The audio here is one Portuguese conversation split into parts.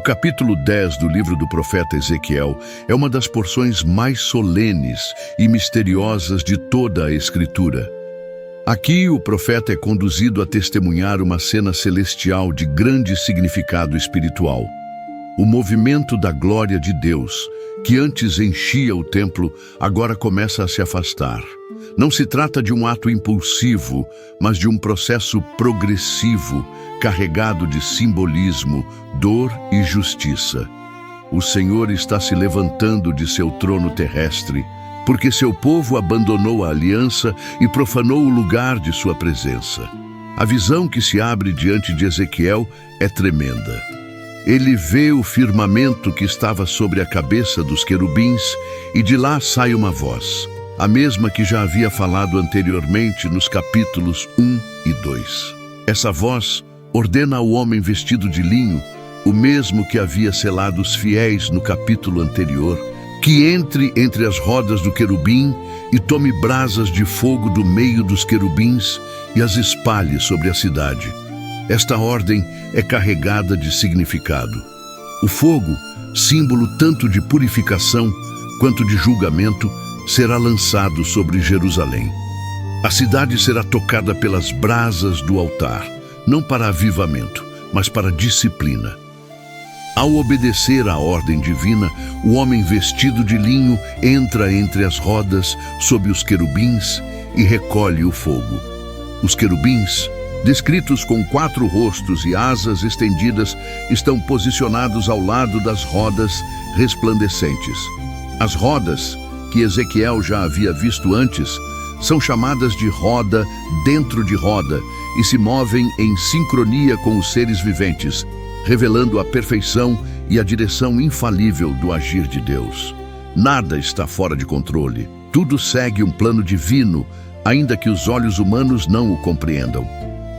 capítulo 10 do livro do profeta Ezequiel é uma das porções mais solenes e misteriosas de toda a Escritura. Aqui o profeta é conduzido a testemunhar uma cena celestial de grande significado espiritual. O movimento da glória de Deus, que antes enchia o templo, agora começa a se afastar. Não se trata de um ato impulsivo, mas de um processo progressivo, carregado de simbolismo, dor e justiça. O Senhor está se levantando de seu trono terrestre, porque seu povo abandonou a aliança e profanou o lugar de sua presença. A visão que se abre diante de Ezequiel é tremenda. Ele vê o firmamento que estava sobre a cabeça dos querubins e de lá sai uma voz, a mesma que já havia falado anteriormente nos capítulos 1 e 2. Essa voz ordena ao homem vestido de linho, o mesmo que havia selado os fiéis no capítulo anterior, que entre as rodas do querubim e tome brasas de fogo do meio dos querubins e as espalhe sobre a cidade. Esta ordem é carregada de significado. O fogo, símbolo tanto de purificação quanto de julgamento, será lançado sobre Jerusalém. A cidade será tocada pelas brasas do altar, não para avivamento, mas para disciplina. Ao obedecer à ordem divina, o homem vestido de linho entra entre as rodas sob os querubins e recolhe o fogo. Os querubins, descritos com 4 rostos e asas estendidas, estão posicionados ao lado das rodas resplandecentes. As rodas, que Ezequiel já havia visto antes, são chamadas de roda dentro de roda e se movem em sincronia com os seres viventes, revelando a perfeição e a direção infalível do agir de Deus. Nada está fora de controle. Tudo segue um plano divino, ainda que os olhos humanos não o compreendam.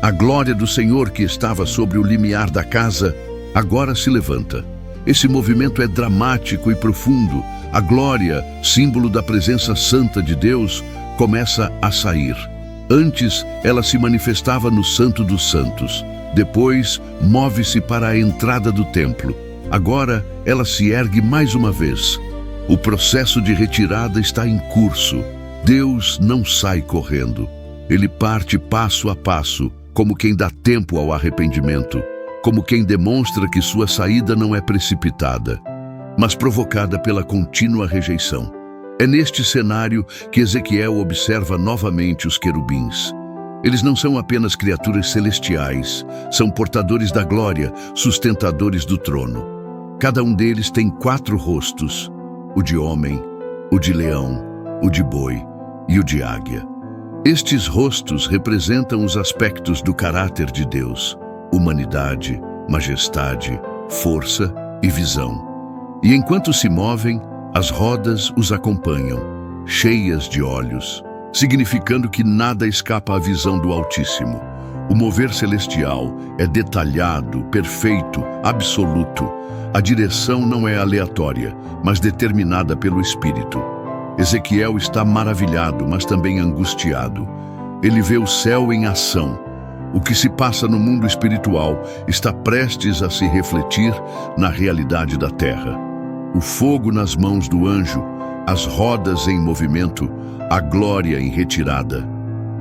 A glória do Senhor que estava sobre o limiar da casa, agora se levanta. Esse movimento é dramático e profundo. A glória, símbolo da presença santa de Deus, começa a sair. Antes, ela se manifestava no Santo dos Santos. Depois, move-se para a entrada do templo. Agora, ela se ergue mais uma vez. O processo de retirada está em curso. Deus não sai correndo. Ele parte passo a passo, como quem dá tempo ao arrependimento, como quem demonstra que sua saída não é precipitada, mas provocada pela contínua rejeição. É neste cenário que Ezequiel observa novamente os querubins. Eles não são apenas criaturas celestiais, são portadores da glória, sustentadores do trono. Cada um deles tem 4 rostos, o de homem, o de leão, o de boi e o de águia. Estes rostos representam os aspectos do caráter de Deus: humanidade, majestade, força e visão. E enquanto se movem, as rodas os acompanham, cheias de olhos, significando que nada escapa à visão do Altíssimo. O mover celestial é detalhado, perfeito, absoluto. A direção não é aleatória, mas determinada pelo Espírito. Ezequiel está maravilhado, mas também angustiado. Ele vê o céu em ação. O que se passa no mundo espiritual está prestes a se refletir na realidade da terra. O fogo nas mãos do anjo, as rodas em movimento, a glória em retirada.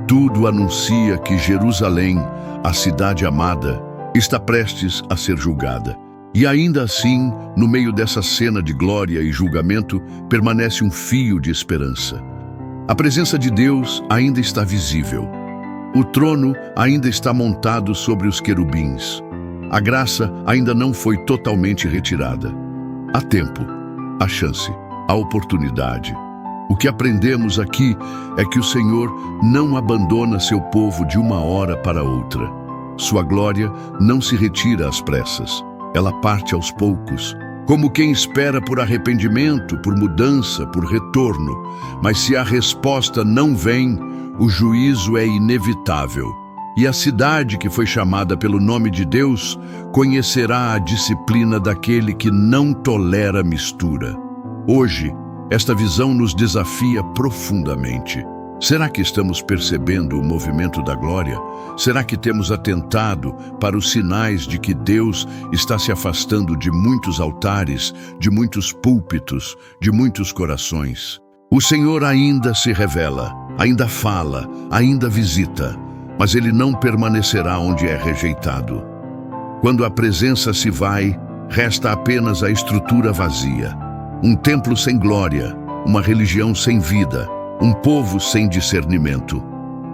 Tudo anuncia que Jerusalém, a cidade amada, está prestes a ser julgada. E ainda assim, no meio dessa cena de glória e julgamento, permanece um fio de esperança. A presença de Deus ainda está visível. O trono ainda está montado sobre os querubins. A graça ainda não foi totalmente retirada. Há tempo, há chance, há oportunidade. O que aprendemos aqui é que o Senhor não abandona seu povo de uma hora para outra. Sua glória não se retira às pressas. Ela parte aos poucos, como quem espera por arrependimento, por mudança, por retorno. Mas se a resposta não vem, o juízo é inevitável. E a cidade que foi chamada pelo nome de Deus conhecerá a disciplina daquele que não tolera mistura. Hoje, esta visão nos desafia profundamente. Será que estamos percebendo o movimento da glória? Será que temos atentado para os sinais de que Deus está se afastando de muitos altares, de muitos púlpitos, de muitos corações? O Senhor ainda se revela, ainda fala, ainda visita, mas Ele não permanecerá onde é rejeitado. Quando a presença se vai, resta apenas a estrutura vazia. Um templo sem glória, uma religião sem vida, um povo sem discernimento.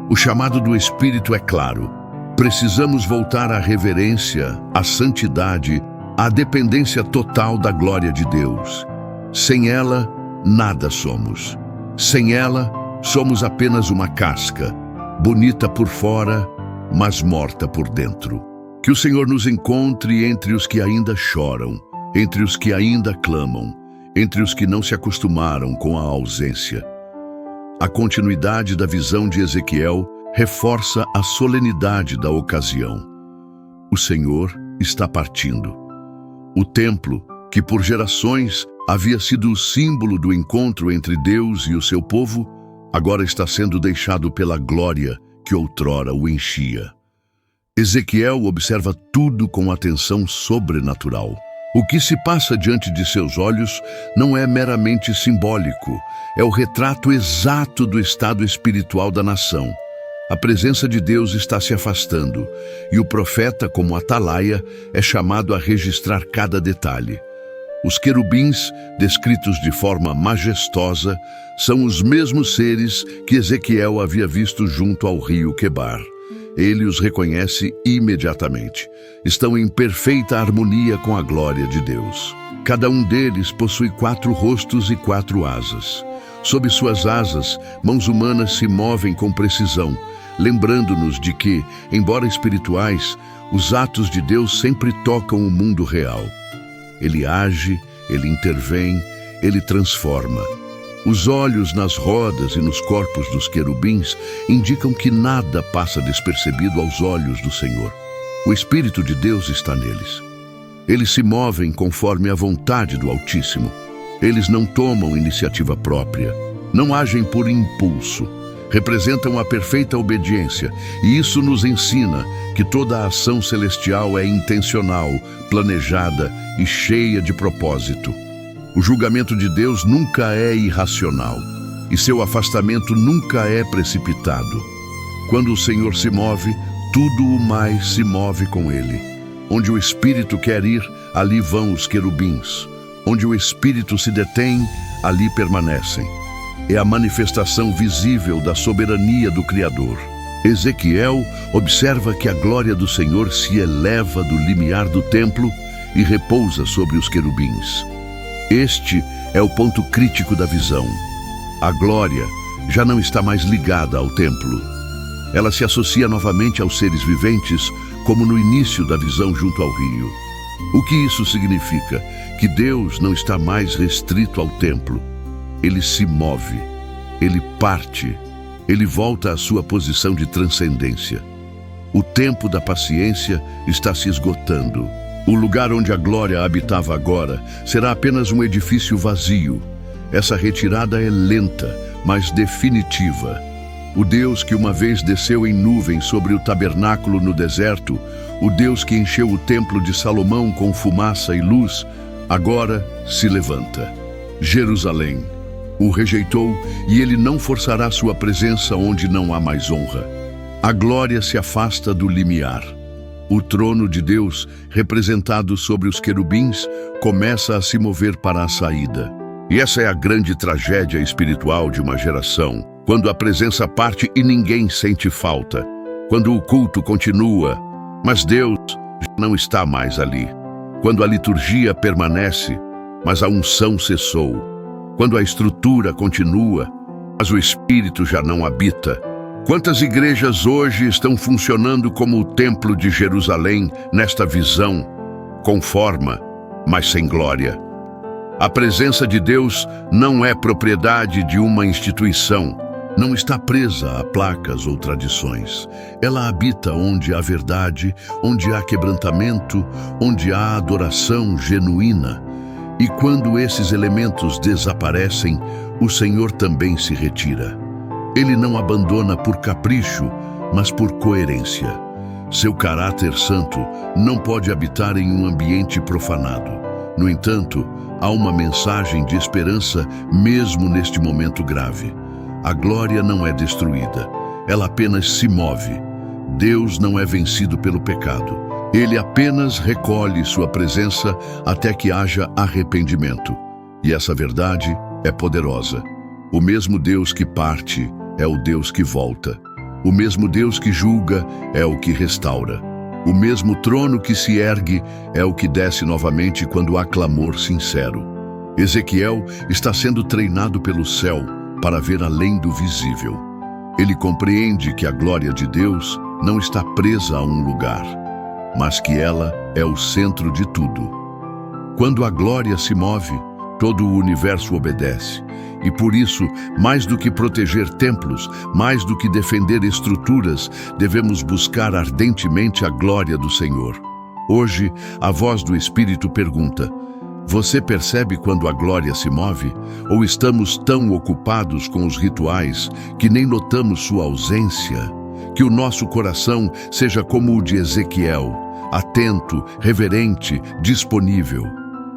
O chamado do Espírito é claro. Precisamos voltar à reverência, à santidade, à dependência total da glória de Deus. Sem ela, nada somos. Sem ela, somos apenas uma casca, bonita por fora, mas morta por dentro. Que o Senhor nos encontre entre os que ainda choram, entre os que ainda clamam, entre os que não se acostumaram com a ausência. A continuidade da visão de Ezequiel reforça a solenidade da ocasião. O Senhor está partindo. O templo, que por gerações havia sido o símbolo do encontro entre Deus e o seu povo, agora está sendo deixado pela glória que outrora o enchia. Ezequiel observa tudo com atenção sobrenatural. O que se passa diante de seus olhos não é meramente simbólico, é o retrato exato do estado espiritual da nação. A presença de Deus está se afastando, e o profeta, como atalaia, é chamado a registrar cada detalhe. Os querubins, descritos de forma majestosa, são os mesmos seres que Ezequiel havia visto junto ao rio Quebar. Ele os reconhece imediatamente. Estão em perfeita harmonia com a glória de Deus. Cada um deles possui 4 rostos e 4 asas. Sob suas asas, mãos humanas se movem com precisão, lembrando-nos de que, embora espirituais, os atos de Deus sempre tocam o mundo real. Ele age, ele intervém, ele transforma. Os olhos nas rodas e nos corpos dos querubins indicam que nada passa despercebido aos olhos do Senhor. O Espírito de Deus está neles. Eles se movem conforme a vontade do Altíssimo. Eles não tomam iniciativa própria, não agem por impulso. Representam a perfeita obediência, e isso nos ensina que toda a ação celestial é intencional, planejada e cheia de propósito. O julgamento de Deus nunca é irracional, e seu afastamento nunca é precipitado. Quando o Senhor se move, tudo o mais se move com ele. Onde o Espírito quer ir, ali vão os querubins. Onde o Espírito se detém, ali permanecem. É a manifestação visível da soberania do Criador. Ezequiel observa que a glória do Senhor se eleva do limiar do templo e repousa sobre os querubins. Este é o ponto crítico da visão. A glória já não está mais ligada ao templo. Ela se associa novamente aos seres viventes, como no início da visão junto ao rio. O que isso significa? Que Deus não está mais restrito ao templo. Ele se move, ele parte, ele volta à sua posição de transcendência. O tempo da paciência está se esgotando. O lugar onde a glória habitava agora será apenas um edifício vazio. Essa retirada é lenta, mas definitiva. O Deus que uma vez desceu em nuvem sobre o tabernáculo no deserto, o Deus que encheu o templo de Salomão com fumaça e luz, agora se levanta. Jerusalém o rejeitou e ele não forçará sua presença onde não há mais honra. A glória se afasta do limiar. O trono de Deus, representado sobre os querubins, começa a se mover para a saída. E essa é a grande tragédia espiritual de uma geração, quando a presença parte e ninguém sente falta, quando o culto continua, mas Deus já não está mais ali, quando a liturgia permanece, mas a unção cessou, quando a estrutura continua, mas o Espírito já não habita. Quantas igrejas hoje estão funcionando como o Templo de Jerusalém nesta visão, com forma, mas sem glória? A presença de Deus não é propriedade de uma instituição, não está presa a placas ou tradições. Ela habita onde há verdade, onde há quebrantamento, onde há adoração genuína. E quando esses elementos desaparecem, o Senhor também se retira. Ele não abandona por capricho, mas por coerência. Seu caráter santo não pode habitar em um ambiente profanado. No entanto, há uma mensagem de esperança mesmo neste momento grave. A glória não é destruída, ela apenas se move. Deus não é vencido pelo pecado. Ele apenas recolhe sua presença até que haja arrependimento. E essa verdade é poderosa. O mesmo Deus que parte é o Deus que volta. O mesmo Deus que julga é o que restaura. O mesmo trono que se ergue é o que desce novamente quando há clamor sincero. Ezequiel está sendo treinado pelo céu para ver além do visível. Ele compreende que a glória de Deus não está presa a um lugar, mas que ela é o centro de tudo. Quando a glória se move, todo o universo obedece. E por isso, mais do que proteger templos, mais do que defender estruturas, devemos buscar ardentemente a glória do Senhor. Hoje, a voz do Espírito pergunta: você percebe quando a glória se move? Ou estamos tão ocupados com os rituais que nem notamos sua ausência? Que o nosso coração seja como o de Ezequiel, atento, reverente, disponível.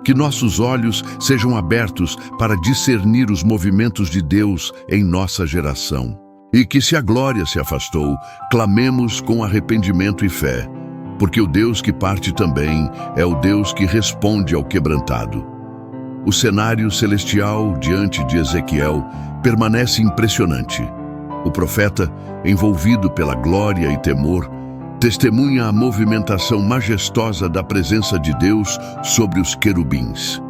Que nossos olhos sejam abertos para discernir os movimentos de Deus em nossa geração. E que, se a glória se afastou, clamemos com arrependimento e fé, porque o Deus que parte também é o Deus que responde ao quebrantado. O cenário celestial diante de Ezequiel permanece impressionante. O profeta, envolvido pela glória e temor, testemunha a movimentação majestosa da presença de Deus sobre os querubins.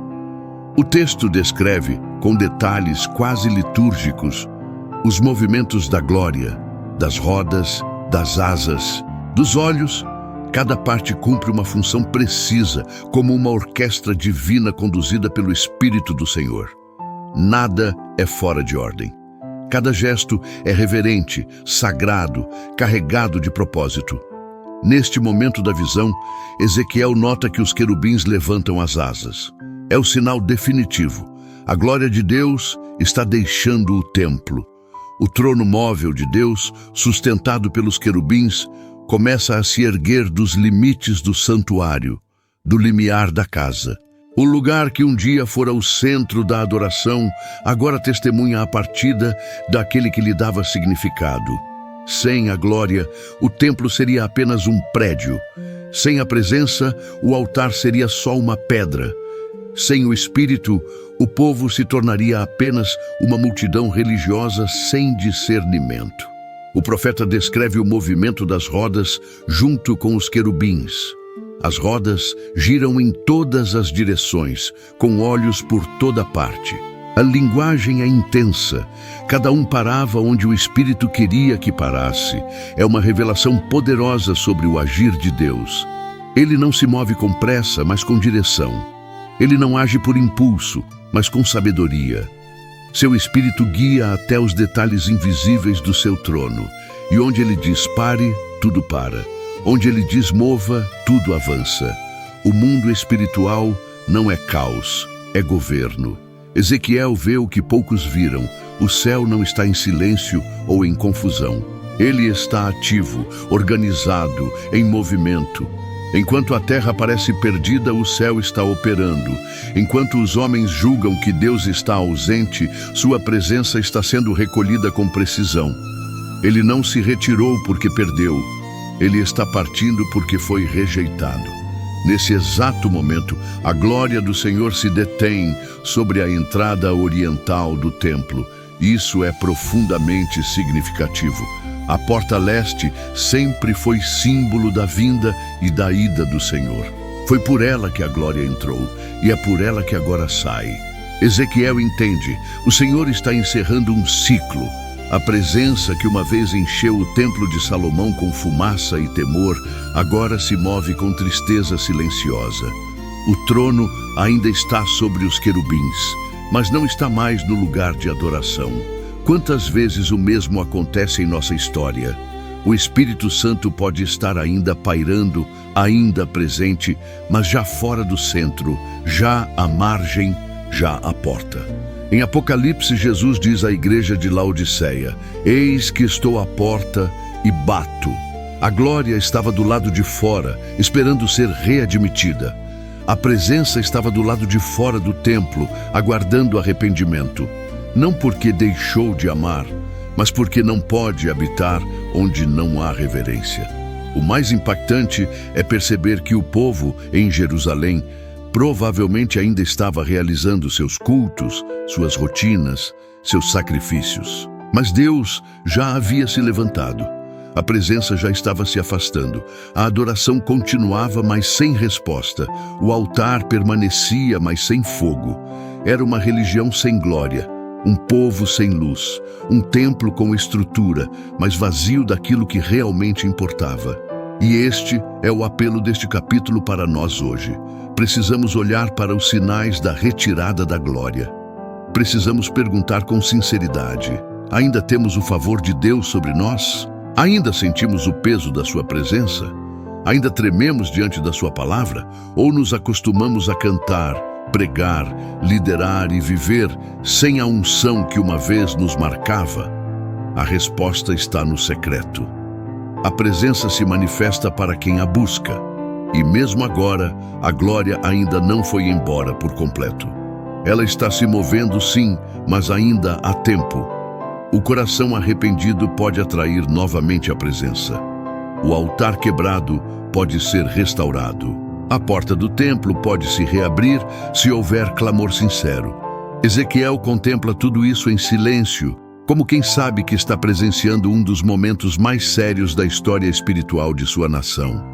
O texto descreve, com detalhes quase litúrgicos, os movimentos da glória, das rodas, das asas, dos olhos. Cada parte cumpre uma função precisa, como uma orquestra divina conduzida pelo Espírito do Senhor. Nada é fora de ordem. Cada gesto é reverente, sagrado, carregado de propósito. Neste momento da visão, Ezequiel nota que os querubins levantam as asas. É o sinal definitivo. A glória de Deus está deixando o templo. O trono móvel de Deus, sustentado pelos querubins, começa a se erguer dos limites do santuário, do limiar da casa. O lugar que um dia fora o centro da adoração, agora testemunha a partida daquele que lhe dava significado. Sem a glória, o templo seria apenas um prédio. Sem a presença, o altar seria só uma pedra. Sem o Espírito, o povo se tornaria apenas uma multidão religiosa sem discernimento. O profeta descreve o movimento das rodas junto com os querubins. As rodas giram em todas as direções, com olhos por toda parte. A linguagem é intensa. Cada um parava onde o Espírito queria que parasse. É uma revelação poderosa sobre o agir de Deus. Ele não se move com pressa, mas com direção. Ele não age por impulso, mas com sabedoria. Seu Espírito guia até os detalhes invisíveis do seu trono. E onde ele diz pare, tudo para. Onde ele diz mova, tudo avança. O mundo espiritual não é caos, é governo. Ezequiel vê o que poucos viram. O céu não está em silêncio ou em confusão. Ele está ativo, organizado, em movimento. Enquanto a terra parece perdida, o céu está operando. Enquanto os homens julgam que Deus está ausente, sua presença está sendo recolhida com precisão. Ele não se retirou porque perdeu. Ele está partindo porque foi rejeitado. Nesse exato momento, a glória do Senhor se detém sobre a entrada oriental do templo. Isso é profundamente significativo. A porta leste sempre foi símbolo da vinda e da ida do Senhor. Foi por ela que a glória entrou, e é por ela que agora sai. Ezequiel entende, o Senhor está encerrando um ciclo. A presença que uma vez encheu o templo de Salomão com fumaça e temor, agora se move com tristeza silenciosa. O trono ainda está sobre os querubins, mas não está mais no lugar de adoração. Quantas vezes o mesmo acontece em nossa história? O Espírito Santo pode estar ainda pairando, ainda presente, mas já fora do centro, já à margem, já à porta. Em Apocalipse, Jesus diz à igreja de Laodiceia: Eis que estou à porta e bato. A glória estava do lado de fora, esperando ser readmitida. A presença estava do lado de fora do templo, aguardando arrependimento. Não porque deixou de amar, mas porque não pode habitar onde não há reverência. O mais impactante é perceber que o povo, em Jerusalém, provavelmente ainda estava realizando seus cultos, suas rotinas, seus sacrifícios. Mas Deus já havia se levantado. A presença já estava se afastando. A adoração continuava, mas sem resposta. O altar permanecia, mas sem fogo. Era uma religião sem glória, um povo sem luz, um templo com estrutura, mas vazio daquilo que realmente importava. E este é o apelo deste capítulo para nós hoje. Precisamos olhar para os sinais da retirada da glória. Precisamos perguntar com sinceridade: ainda temos o favor de Deus sobre nós? Ainda sentimos o peso da sua presença? Ainda trememos diante da sua palavra? Ou nos acostumamos a cantar, pregar, liderar e viver sem a unção que uma vez nos marcava? A resposta está no secreto. A presença se manifesta para quem a busca. E mesmo agora, a glória ainda não foi embora por completo. Ela está se movendo, sim, mas ainda há tempo. O coração arrependido pode atrair novamente a presença. O altar quebrado pode ser restaurado. A porta do templo pode se reabrir se houver clamor sincero. Ezequiel contempla tudo isso em silêncio, como quem sabe que está presenciando um dos momentos mais sérios da história espiritual de sua nação.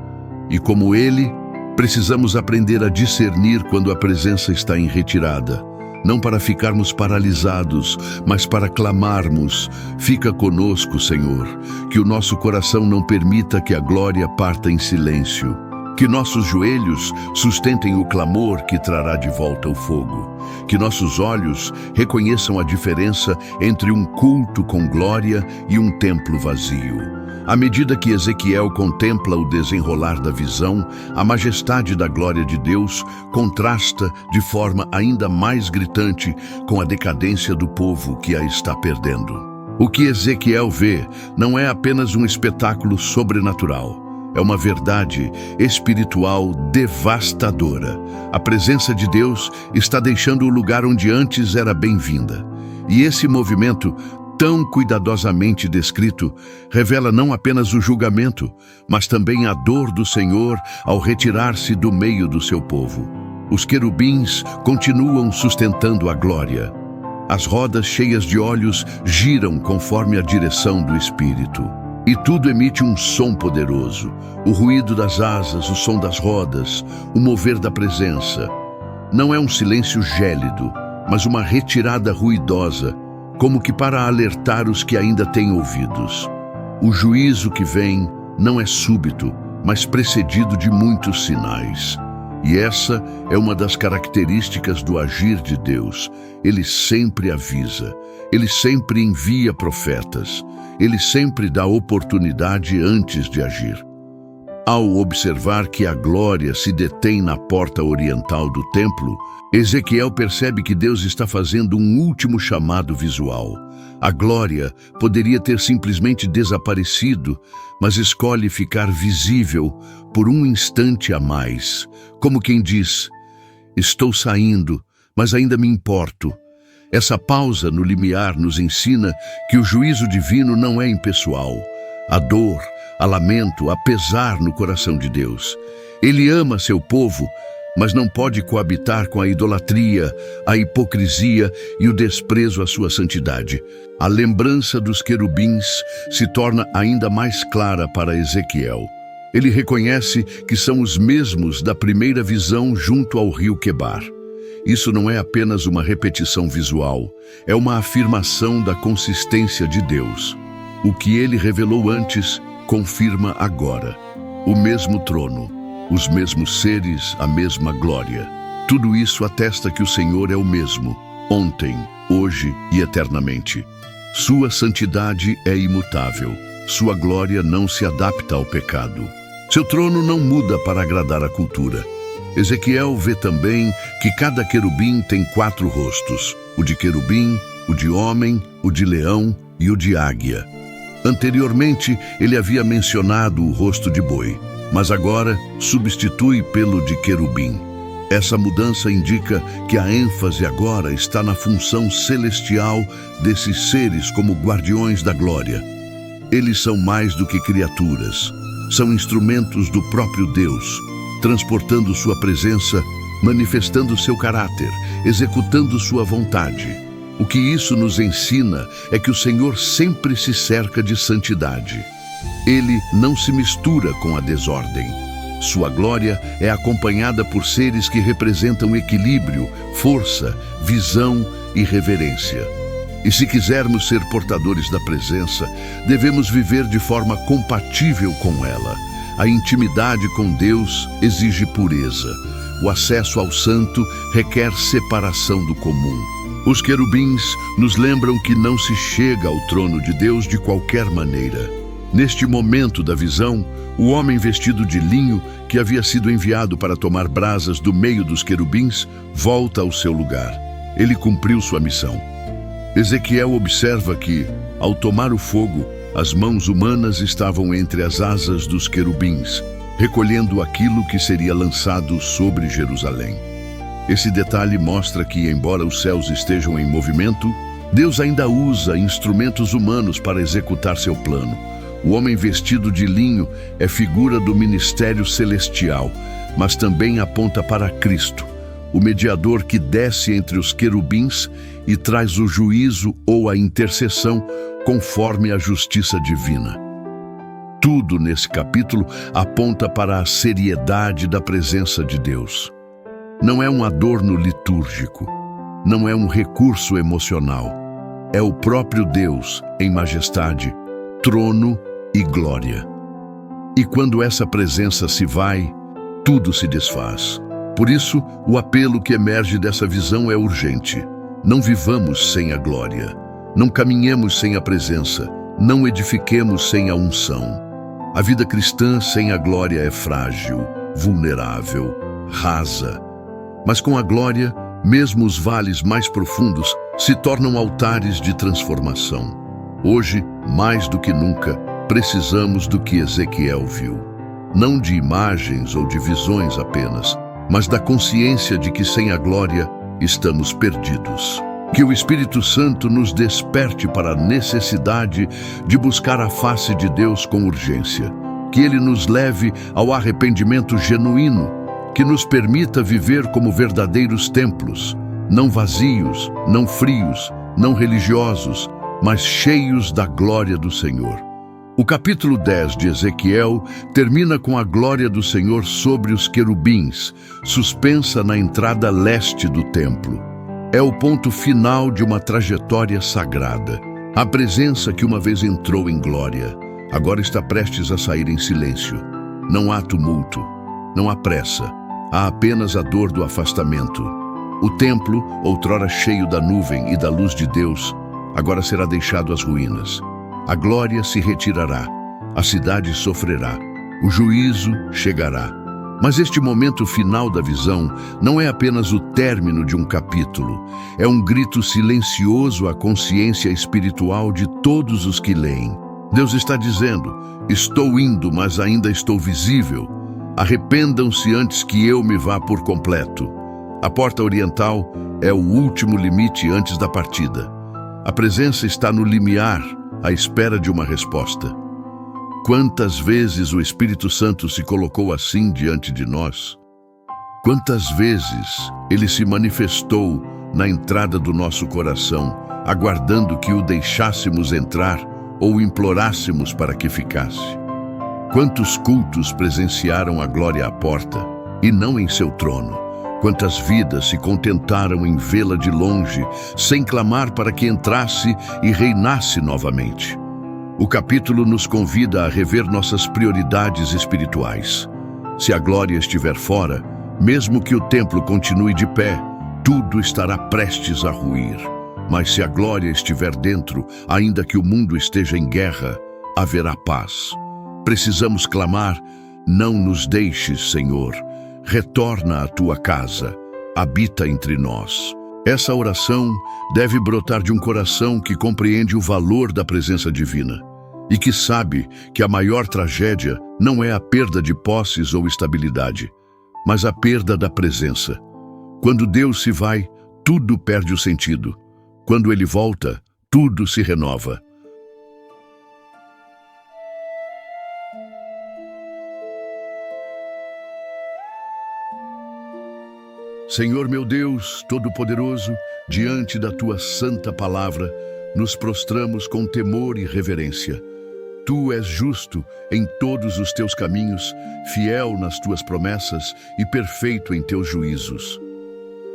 E como ele, precisamos aprender a discernir quando a presença está em retirada. Não para ficarmos paralisados, mas para clamarmos: fica conosco, Senhor, que o nosso coração não permita que a glória parta em silêncio. Que nossos joelhos sustentem o clamor que trará de volta o fogo. Que nossos olhos reconheçam a diferença entre um culto com glória e um templo vazio. À medida que Ezequiel contempla o desenrolar da visão, a majestade da glória de Deus contrasta de forma ainda mais gritante com a decadência do povo que a está perdendo. O que Ezequiel vê não é apenas um espetáculo sobrenatural. É uma verdade espiritual devastadora. A presença de Deus está deixando o lugar onde antes era bem-vinda. E esse movimento, tão cuidadosamente descrito, revela não apenas o julgamento, mas também a dor do Senhor ao retirar-se do meio do seu povo. Os querubins continuam sustentando a glória. As rodas cheias de olhos giram conforme a direção do Espírito. E tudo emite um som poderoso, o ruído das asas, o som das rodas, o mover da presença. Não é um silêncio gélido, mas uma retirada ruidosa, como que para alertar os que ainda têm ouvidos. O juízo que vem não é súbito, mas precedido de muitos sinais. E essa é uma das características do agir de Deus. Ele sempre avisa, ele sempre envia profetas, ele sempre dá oportunidade antes de agir. Ao observar que a glória se detém na porta oriental do templo, Ezequiel percebe que Deus está fazendo um último chamado visual. A glória poderia ter simplesmente desaparecido, mas escolhe ficar visível por um instante a mais, como quem diz: estou saindo, mas ainda me importo. Essa pausa no limiar nos ensina que o juízo divino não é impessoal. Há dor, há lamento, há pesar no coração de Deus. Ele ama seu povo, mas não pode coabitar com a idolatria, a hipocrisia e o desprezo à sua santidade. A lembrança dos querubins se torna ainda mais clara para Ezequiel. Ele reconhece que são os mesmos da primeira visão junto ao rio Quebar. Isso não é apenas uma repetição visual, é uma afirmação da consistência de Deus. O que ele revelou antes, confirma agora. O mesmo trono, os mesmos seres, a mesma glória. Tudo isso atesta que o Senhor é o mesmo, ontem, hoje e eternamente. Sua santidade é imutável, sua glória não se adapta ao pecado. Seu trono não muda para agradar a cultura. Ezequiel vê também que cada querubim tem 4 rostos: o de querubim, o de homem, o de leão e o de águia. Anteriormente, ele havia mencionado o rosto de boi, mas agora substitui pelo de querubim. Essa mudança indica que a ênfase agora está na função celestial desses seres como guardiões da glória. Eles são mais do que criaturas, são instrumentos do próprio Deus, transportando sua presença, manifestando seu caráter, executando sua vontade. O que isso nos ensina é que o Senhor sempre se cerca de santidade. Ele não se mistura com a desordem. Sua glória é acompanhada por seres que representam equilíbrio, força, visão e reverência. E se quisermos ser portadores da presença, devemos viver de forma compatível com ela. A intimidade com Deus exige pureza. O acesso ao santo requer separação do comum. Os querubins nos lembram que não se chega ao trono de Deus de qualquer maneira. Neste momento da visão, o homem vestido de linho, que havia sido enviado para tomar brasas do meio dos querubins, volta ao seu lugar. Ele cumpriu sua missão. Ezequiel observa que, ao tomar o fogo, as mãos humanas estavam entre as asas dos querubins, recolhendo aquilo que seria lançado sobre Jerusalém. Esse detalhe mostra que, embora os céus estejam em movimento, Deus ainda usa instrumentos humanos para executar seu plano. O homem vestido de linho é figura do ministério celestial, mas também aponta para Cristo, o mediador que desce entre os querubins e traz o juízo ou a intercessão conforme a justiça divina. Tudo nesse capítulo aponta para a seriedade da presença de Deus. Não é um adorno litúrgico, não é um recurso emocional. É o próprio Deus em majestade, trono e glória. E quando essa presença se vai, tudo se desfaz. Por isso, o apelo que emerge dessa visão é urgente. Não vivamos sem a glória. Não caminhemos sem a presença. Não edifiquemos sem a unção. A vida cristã sem a glória é frágil, vulnerável, rasa. Mas com a glória, mesmo os vales mais profundos se tornam altares de transformação. Hoje, mais do que nunca, precisamos do que Ezequiel viu. Não de imagens ou de visões apenas, mas da consciência de que sem a glória estamos perdidos. Que o Espírito Santo nos desperte para a necessidade de buscar a face de Deus com urgência. Que Ele nos leve ao arrependimento genuíno, que nos permita viver como verdadeiros templos, não vazios, não frios, não religiosos, mas cheios da glória do Senhor. O capítulo 10 de Ezequiel termina com a glória do Senhor sobre os querubins, suspensa na entrada leste do templo. É o ponto final de uma trajetória sagrada. A presença que uma vez entrou em glória, agora está prestes a sair em silêncio. Não há tumulto, não há pressa, há apenas a dor do afastamento. O templo, outrora cheio da nuvem e da luz de Deus, agora será deixado às ruínas. A glória se retirará, a cidade sofrerá, o juízo chegará. Mas este momento final da visão não é apenas o término de um capítulo, é um grito silencioso à consciência espiritual de todos os que leem. Deus está dizendo: estou indo, mas ainda estou visível. Arrependam-se antes que eu me vá por completo. A porta oriental é o último limite antes da partida. A presença está no limiar, à espera de uma resposta. Quantas vezes o Espírito Santo se colocou assim diante de nós? Quantas vezes ele se manifestou na entrada do nosso coração, aguardando que o deixássemos entrar ou implorássemos para que ficasse? Quantos cultos presenciaram a glória à porta e não em seu trono? Quantas vidas se contentaram em vê-la de longe, sem clamar para que entrasse e reinasse novamente? O capítulo nos convida a rever nossas prioridades espirituais. Se a glória estiver fora, mesmo que o templo continue de pé, tudo estará prestes a ruir. Mas se a glória estiver dentro, ainda que o mundo esteja em guerra, haverá paz. Precisamos clamar: não nos deixes, Senhor. retorna à tua casa, habita entre nós. Essa oração deve brotar de um coração que compreende o valor da presença divina e que sabe que a maior tragédia não é a perda de posses ou estabilidade, mas a perda da presença. Quando Deus se vai, tudo perde o sentido. Quando Ele volta, tudo se renova. Senhor meu Deus Todo-Poderoso, diante da Tua santa palavra, nos prostramos com temor e reverência. Tu és justo em todos os Teus caminhos, fiel nas Tuas promessas e perfeito em Teus juízos.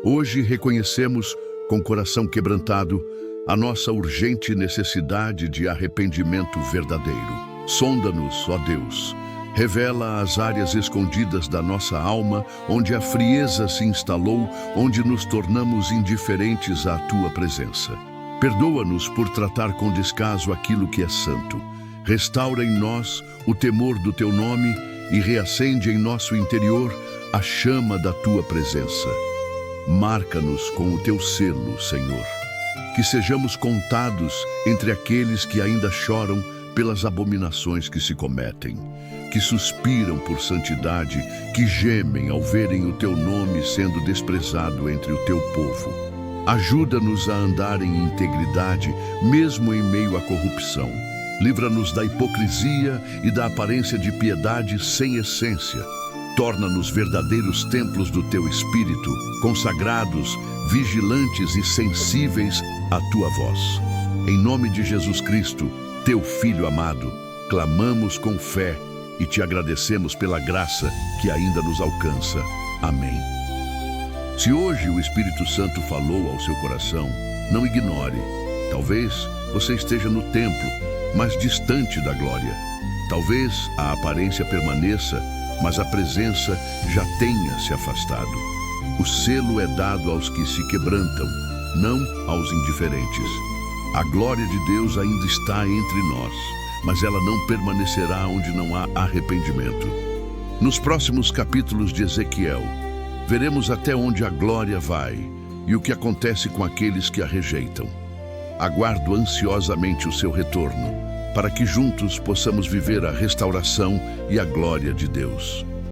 Hoje reconhecemos, com coração quebrantado, a nossa urgente necessidade de arrependimento verdadeiro. Sonda-nos, ó Deus. Revela as áreas escondidas da nossa alma, onde a frieza se instalou, onde nos tornamos indiferentes à Tua presença. Perdoa-nos por tratar com descaso aquilo que é santo. Restaura em nós o temor do Teu nome e reacende em nosso interior a chama da Tua presença. Marca-nos com o Teu selo, Senhor. Que sejamos contados entre aqueles que ainda choram pelas abominações que se cometem, que suspiram por santidade, que gemem ao verem o Teu nome sendo desprezado entre o Teu povo. Ajuda-nos a andar em integridade, mesmo em meio à corrupção. Livra-nos da hipocrisia e da aparência de piedade sem essência. Torna-nos verdadeiros templos do Teu Espírito, consagrados, vigilantes e sensíveis à Tua voz. Em nome de Jesus Cristo, Teu Filho amado, clamamos com fé e Te agradecemos pela graça que ainda nos alcança. Amém. Se hoje o Espírito Santo falou ao seu coração, não ignore. Talvez você esteja no templo, mas distante da glória. Talvez a aparência permaneça, mas a presença já tenha se afastado. O selo é dado aos que se quebrantam, não aos indiferentes. A glória de Deus ainda está entre nós, mas ela não permanecerá onde não há arrependimento. Nos próximos capítulos de Ezequiel, veremos até onde a glória vai e o que acontece com aqueles que a rejeitam. Aguardo ansiosamente o seu retorno, para que juntos possamos viver a restauração e a glória de Deus.